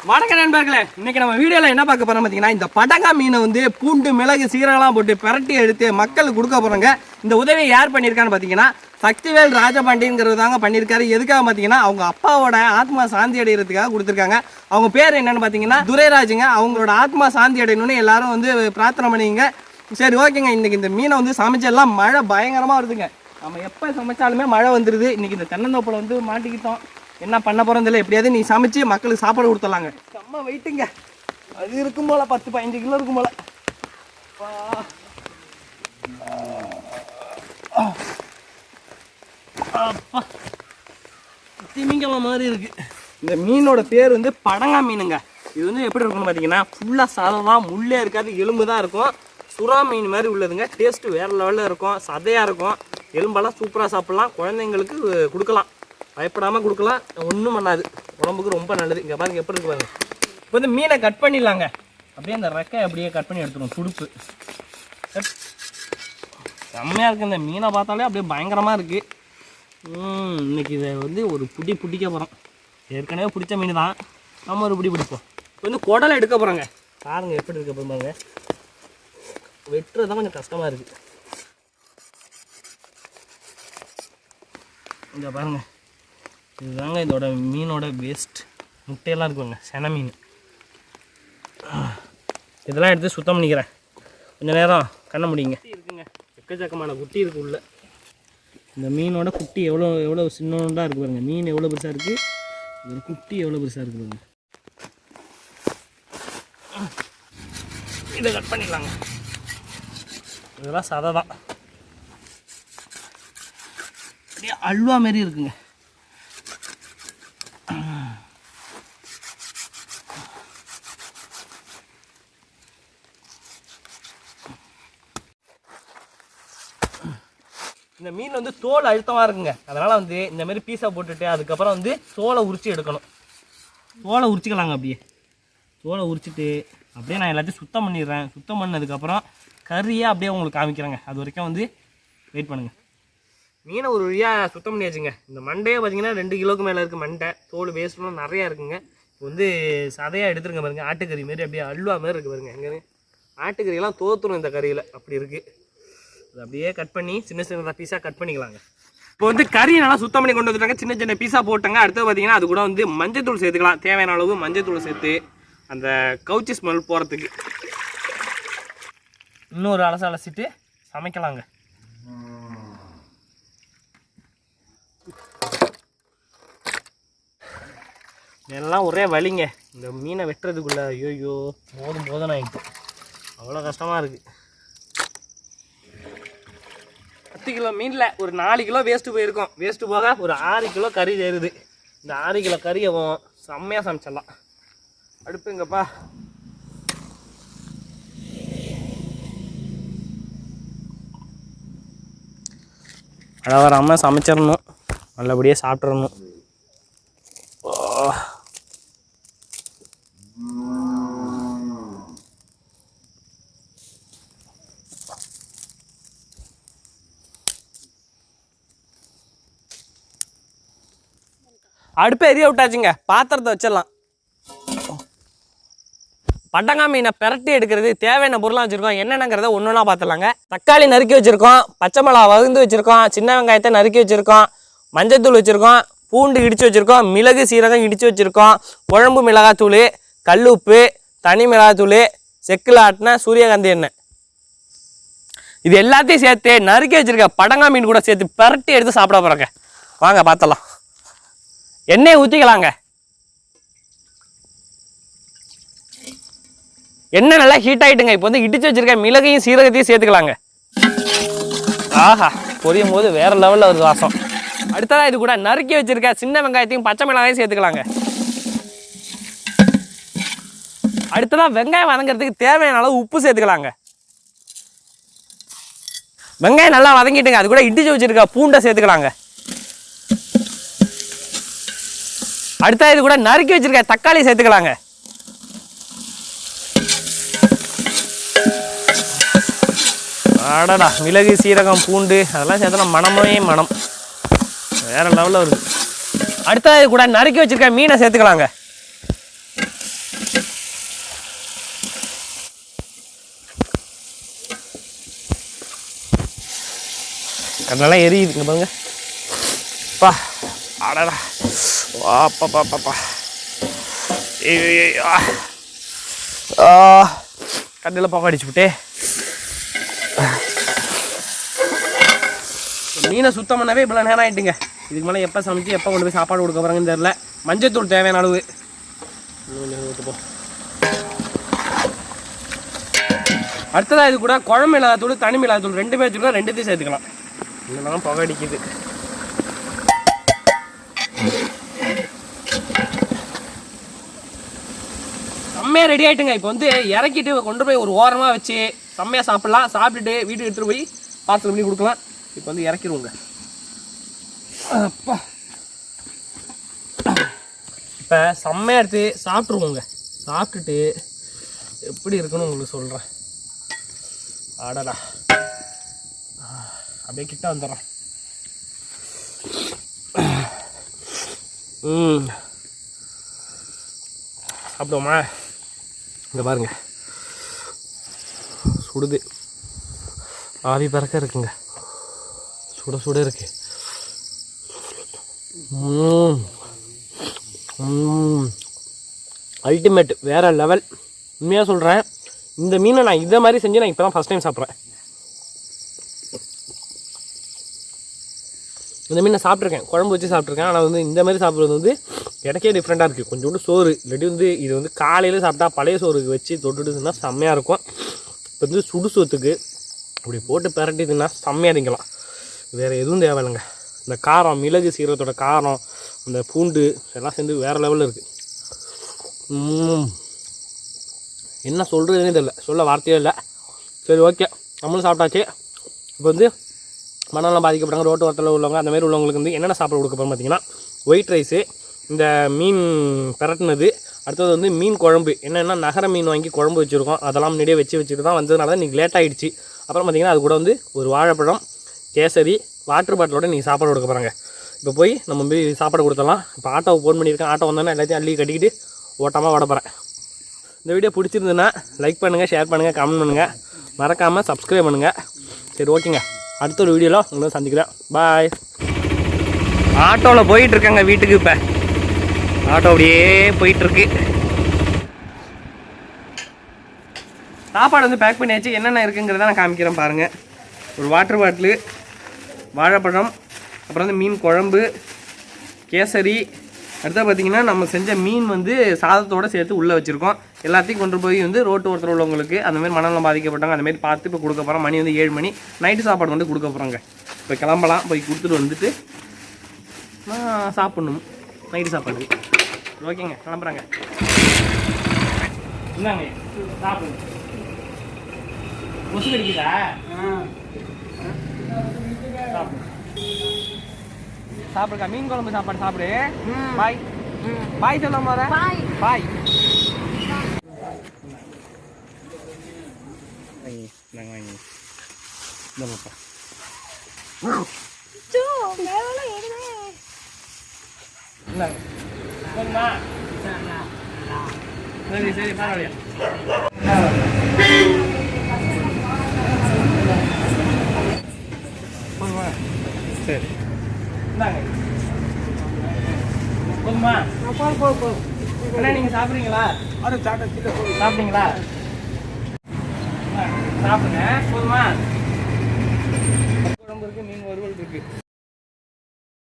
வணக்கம் நண்பர்களே, இன்னைக்கு நம்ம வீடியோவில் என்ன பார்க்க போறோம் பார்த்தீங்கன்னா, இந்த படங்கா மீனை வந்து பூண்டு மிளகு சீரகம்லாம் போட்டு பிரட்டி எடுத்து மக்களுக்கு கொடுக்க போறாங்க. இந்த உதவியை யார் பண்ணியிருக்கான்னு பார்த்தீங்கன்னா, சக்திவேல் ராஜபாண்டிங்கிறது தாங்க பண்ணியிருக்காரு. எதுக்காக பார்த்தீங்கன்னா, அவங்க அப்பாவோட ஆத்மா சாந்தி அடைகிறதுக்காக கொடுத்துருக்காங்க. அவங்க பேர் என்னன்னு பார்த்தீங்கன்னா துரைராஜுங்க. அவங்களோட ஆத்மா சாந்தி அடையணும்னு எல்லாரும் வந்து பிரார்த்தனை பண்ணிங்க. சரி ஓகேங்க, இன்னைக்கு இந்த மீனை வந்து சமைச்செல்லாம் மழை பயங்கரமாக வருதுங்க. நம்ம எப்போ சமைச்சாலுமே மழை வந்துடுது. இன்னைக்கு இந்த தென்னந்தோப்பில் வந்து மாட்டிக்கிட்டோம். என்ன பண்ண போகிறோம் தெரியல. எப்படியாவது நீ சமைச்சு மக்களுக்கு சாப்பாடு கொடுத்துடலாங்க. செம்ம வெயிட்டுங்க, அது இருக்கும் போல 10-15 கிலோ இருக்கும் போல. அப்பா திமிங்கலம் மாதிரி இருக்கு. இந்த மீனோட பேர் வந்து படங்கா மீனுங்க. இது வந்து எப்படி இருக்குன்னு பார்த்தீங்கன்னா, ஃபுல்லாக சதம் முள்ளே இருக்காது, எலும்பு தான் இருக்கும். சுறா மீன் மாதிரி உள்ளதுங்க. டேஸ்ட்டு வேறு லெவலில் இருக்கும், சதையாக இருக்கும். எலும்பெல்லாம் சூப்பராக சாப்பிட்லாம், குழந்தைங்களுக்கு கொடுக்கலாம், பயப்படாமல் கொடுக்கலாம், ஒன்றும் பண்ணாது, உடம்புக்கு ரொம்ப நல்லது. இங்கே பாருங்க எப்படி இருக்கு பாருங்க. இப்போ வந்து மீனை கட் பண்ணிடலாங்க. அப்படியே அந்த ரெக்கை அப்படியே கட் பண்ணி எடுத்துடும். துடுப்பு செம்மையாக இருக்குது. இந்த மீனை பார்த்தாலே அப்படியே பயங்கரமாக இருக்குது. இன்னைக்கு இதை வந்து ஒரு பிடிக்க போகிறோம். ஏற்கனவே பிடிச்ச மீன் தான், நம்ம ஒரு பிடிப்போம். இப்போ வந்து குடலை எடுக்க போகிறோங்க. பாருங்க எப்படி இருக்க போகிறாங்க. வெட்டுறது தான் கொஞ்சம் கஷ்டமாக இருக்குது. இங்கே பாருங்கள், இதுதாங்க இதோட மீனோட வேஸ்ட். முட்டையெல்லாம் இருக்குங்க, சென மீன். இதெல்லாம் எடுத்து சுத்தம் பண்ணிக்கிறேன். கொஞ்சம் நேரம் கண்ண முடியுங்க. இருக்குங்க, எக்கச்சக்கமான குட்டி இருக்குது உள்ள. இந்த மீனோட குட்டி எவ்வளோ சின்னதாக இருக்குது பாருங்க. மீன் எவ்வளோ பெருசாக இருக்குது, இதோட குட்டி எவ்வளோ பெருசாக இருக்குது பாருங்க. இதை கட் பண்ணிடலாங்க. இதெல்லாம் சதை தான், அப்படியே அல்வா மாரி இருக்குங்க. இந்த மீன் வந்து தோல் அழுத்தமாக இருக்குங்க. அதனால் வந்து இந்தமாரி பீஸா போட்டுட்டு அதுக்கப்புறம் வந்து தோலை உரித்து எடுக்கணும். தோலை உரிச்சிக்கலாங்க. அப்படியே தோலை உரிச்சிட்டு அப்படியே நான் எல்லாத்தையும் சுத்தம் பண்ணிடுறேன். சுத்தம் பண்ணதுக்கப்புறம் கறியை அப்படியே உங்களுக்கு காமிக்கிறேங்க. அது வரைக்கும் வந்து வெயிட் பண்ணுங்கள். மீனை ஒரு வழியாக சுத்தம் பண்ணியாச்சுங்க. இந்த மண்டையே பார்த்தீங்கன்னா 2 கிலோக்கு மேலே இருக்குது. மண்டை தோல் வேஸ்ட்லாம் நிறையா இருக்குங்க. இப்போ வந்து சதையாக எடுத்துருங்க பாருங்கள். ஆட்டுக்கறி மாரி அப்படியே அல்வா மாரி இருக்குது பாருங்கள். எங்கே ஆட்டுக்கறியெல்லாம் தோற்றுரும் இந்த கறியில், அப்படி இருக்குது. அது அப்படியே கட் பண்ணி சின்ன சின்னதாக பீஸாக கட் பண்ணிக்கலாங்க. இப்போ வந்து கறி நல்லா சுத்தம் பண்ணி கொண்டு வந்துட்டாங்க. சின்ன சின்ன பீஸாக போட்டாங்க. அடுத்து பார்த்தீங்கன்னா அது கூட வந்து மஞ்சத்தூள் சேர்த்துக்கலாம். தேவையான அளவு மஞ்சத்தூள் சேர்த்து அந்த கவுச்சி ஸ்மெல் போகிறதுக்கு இன்னொரு அலசிட்டு சமைக்கலாங்க. எல்லாம் ஒரே வலிங்க இந்த மீனை வெட்டுறதுக்குள்ள. ஐயோ போதும் ஆகிட்டு, அவ்வளோ கஷ்டமாக இருக்குது. 10 கிலோ மீனில் ஒரு 4 கிலோ வேஸ்ட்டு போயிருக்கோம். வேஸ்ட்டு போக ஒரு 6 கிலோ கறி சேருது. இந்த 6 கிலோ கறியை செம்மையாக சமைச்சிடலாம். அடுப்புங்கப்பா. அழ வராமல் சமைச்சிடணும், நல்லபடியாக சாப்பிட்றணும். அடுப்பை எரிய விட்டாச்சுங்க. பாத்திரத்தை வச்சிடலாம். படங்கா மீனை பிரட்டி எடுக்கிறது தேவையான பொருளாக வச்சுருக்கோம். என்னென்னங்கிறத ஒன்றுனா பார்த்துலாங்க. தக்காளி நறுக்கி வச்சுருக்கோம், பச்சை மிளகா வகுந்து வச்சுருக்கோம், சின்ன வெங்காயத்தை நறுக்கி வச்சுருக்கோம், மஞ்சத்தூள் வச்சுருக்கோம், பூண்டு இடித்து வச்சுருக்கோம், மிளகு சீரகம் இடித்து வச்சுருக்கோம், குழம்பு மிளகாத்தூள், கல் உப்பு, தனி மிளகாத்தூள், செக்கில் ஆட்டின சூரியகாந்தி எண்ணெய். இது எல்லாத்தையும் சேர்த்து நறுக்கி வச்சுருக்க படங்கா மீன் கூட சேர்த்து பிரட்டி எடுத்து சாப்பிட போகிறோங்க. வாங்க பார்த்தலாம். எண்ணெயை ஊற்றிக்கலாங்க. எண்ணெய் நல்லா ஹீட் ஆகிட்டுங்க. இப்போ வந்து இடிச்சு வச்சிருக்க மிளகையும் சீரகத்தையும் சேர்த்துக்கலாங்க. ஆஹா, பொரியும் போது வேற லெவலில் வருது வாசம். அடுத்ததான் இது கூட நறுக்கி வச்சிருக்க சின்ன வெங்காயத்தையும் பச்சை மிளகாயும் சேர்த்துக்கலாங்க. அடுத்ததான் வெங்காயம் வதங்கிறதுக்கு தேவையான அளவு உப்பு சேர்த்துக்கலாங்க. வெங்காயம் நல்லா வதங்கிட்டுங்க. அது கூட இடிச்சு வச்சிருக்க பூண்டை சேர்த்துக்கலாங்க. அடுத்த இது கூட நறுக்கி வச்சிருக்க தக்காளி சேர்த்துக்கலாங்க. அடடா, மிளகு சீரகம் பூண்டு அதெல்லாம் சேர்த்தனா மனமே மனம் வேற லெவலில் வருது. அடுத்தது கூட நறுக்கி வச்சிருக்க மீனை சேர்த்துக்கலாங்க. கண்ணெல்லாம் எரியுதுங்க பாருங்க. பா அடடா வாப்பா பாப்பா கண்ணில் போக அடிச்சு விட்டே. மீனை சுத்தம் பண்ணவே இவ்வளோ நேரம் ஆகிட்டுங்க. இதுக்கு மேலே எப்போ சமைச்சு எப்போ கொண்டு போய் சாப்பாடு கொடுக்க போகிறாங்கன்னு தெரில. மஞ்சத்தூள் தேவையான அளவு அடுத்ததாக இது கூட குழம்பு மிளகாத்தூள் தனி மிளகாத்தூள் ரெண்டுமே வச்சுக்கலாம். ரெண்டுத்தையும் சேர்த்துக்கலாம். இல்லைனாலும் புகை அடிக்குது. செம்மையாக ரெடி ஆகிட்டுங்க. இப்போ வந்து இறக்கிட்டு கொண்டு போய் ஒரு ஓரமாக வச்சு செம்மையாக சாப்பிட்லாம். சாப்பிட்டுட்டு வீட்டுக்கு எடுத்துகிட்டு போய் பார்சல் பண்ணி கொடுக்கலாம். இப்போ வந்து இறக்கிடுவோங்க. அப்பா இப்போ செம்மையாக எடுத்து சாப்பிட்ருவோங்க. சாப்பிட்டுட்டு எப்படி இருக்குன்னு உங்களுக்கு சொல்கிறேன். ஆடடா அப்படியே கிட்ட வந்துடுறேன். சாப்பிடுவோமா? இங்கே பாருங்க, சுடுது, ஆவி பறக்க இருக்குங்க. சுட சுட இருக்கு. அல்டிமேட், வேற லெவல். உண்மையாக சொல்கிறேன், இந்த மீனை நான் இதை மாதிரி செஞ்சு நான் இப்போ தான் ஃபஸ்ட் டைம் சாப்பிட்றேன். இந்த மீன் நான் சாப்பிட்ருக்கேன், குழம்பு வச்சு சாப்பிட்ருக்கேன். ஆனால் வந்து இந்த மாதிரி சாப்பிட்றது வந்து எனக்கே டிஃப்ரெண்ட்டாக இருக்குது. கொஞ்சோண்டு சோறு இல்லாட்டி வந்து இது வந்து காலையில் சாப்பிட்டா பழைய சோறுக்கு வச்சு தொட்டுட்டுதுன்னா செம்மையாக இருக்கும். இப்போ வந்து சுடு சோத்துக்கு அப்படி போட்டு பிரட்டிதுன்னா செம்மையாக திங்கலாம். வேறு எதுவும் தேவையில்லைங்க. இந்த காரம், மிளகு சீரகத்தோட காரம், அந்த பூண்டு எல்லாம் சேர்ந்து வேறு லெவலில் இருக்குது. என்ன சொல்கிறதுனே தெரியல, சொல்ல வார்த்தையே இல்லை. சரி, ஓகே, நம்மளும் சாப்பிட்டாச்சு. இப்போ வந்து மனநலம் பாதிக்கப்படுறாங்க, ரோட்டு ஓரத்தில் உள்ளவங்க, அந்த மாதிரி உள்ளவங்களுக்கு வந்து என்னென்ன சாப்பிட கொடுக்க போகிறோம் பார்த்தீங்கன்னா, ஒயிட் ரைஸு, இந்த மீன் பிரட்டினது, அடுத்தது வந்து மீன் குழம்பு. என்னென்னா நகர மீன் வாங்கி குழம்பு வச்சுருக்கோம். அதெல்லாம் முன்னாடியே வச்சுட்டு தான் வந்ததுனால தான் இன்றைக்கி லேட் ஆகிடுச்சு. அப்புறம் பார்த்திங்கன்னா அது கூட வந்து ஒரு வாழைப்பழம், கேசரி, வாட்டர் பாட்டிலோட நீங்கள் சாப்பாடு கொடுக்க போகிறாங்க. இப்போ போய் நம்ம போய் சாப்பாடு கொடுத்தலாம். இப்போ ஆட்டோவை ஃபோன் பண்ணியிருக்கேன். ஆட்டோ வந்தோன்னா எல்லாத்தையும் அள்ளி கட்டிக்கிட்டு ஓட்டமாக ஓட போகிறேன். இந்த வீடியோ பிடிச்சிருந்துன்னா லைக் பண்ணுங்கள், ஷேர் பண்ணுங்கள், கமெண்ட் பண்ணுங்கள், மறக்காமல் சப்ஸ்கிரைப் பண்ணுங்கள். சரி, ஓகேங்க, அடுத்த ஒரு வீடியோவில் உங்களை சந்திக்கிறேன். பாய். ஆட்டோவில் போயிட்டுருக்கேங்க வீட்டுக்கு. இப்போ ஆட்டோ அப்படியே போயிட்டுருக்கு. சாப்பாடு வந்து பேக் பண்ணியாச்சு. என்னென்ன இருக்குங்கிறத நான் காமிக்கிறேன் பாருங்கள். ஒரு வாட்டர் பாட்டிலு, வாழைப்பழம், அப்புறம் வந்து மீன் குழம்பு, கேசரி, அடுத்தது பார்த்திங்கன்னா நம்ம செஞ்ச மீன் வந்து சாதத்தோடு சேர்த்து உள்ளே வச்சுருக்கோம். எல்லாத்தையும் கொண்டு போய் வந்து ரோட்டு ஓரத்தில் உள்ளவங்களுக்கு, அந்தமாதிரி மனநலம் பாதிக்கப்பட்டாங்க, அந்தமாரி பார்த்து இப்போ கொடுக்க போகிறோம். மணி வந்து 7 மணி. நைட்டு சாப்பாடு வந்து கொடுக்க போகிறாங்க. இப்போ கிளம்பலாம். போய் கொடுத்துட்டு வந்துட்டு நான் சாப்பிட்ணும் நைட்டு சாப்பாடு. ஓகேங்க, கிளம்புறாங்க. இந்தாங்க சாப்பிடுங்க. கொசு கடிக்குதா? சாப்பிடுக்கா, மீன் குழம்பு சாப்பாடு சாப்பிடு. பாய் பாய் சொல்ல போற. பாய் பாய். நாங்கள் வாங்கி இந்தப்பா. சரி சரி, பரவாயில்லையா? சரி, இந்தாங்க. போதுமா? அண்ணா நீங்கள் சாப்பிட்றீங்களா? சாப்பிட்டீங்களா? சாப்பிடுங்க. போதுமா? குழம்பு இருக்குது, மீன் வறுவல் இருக்குது.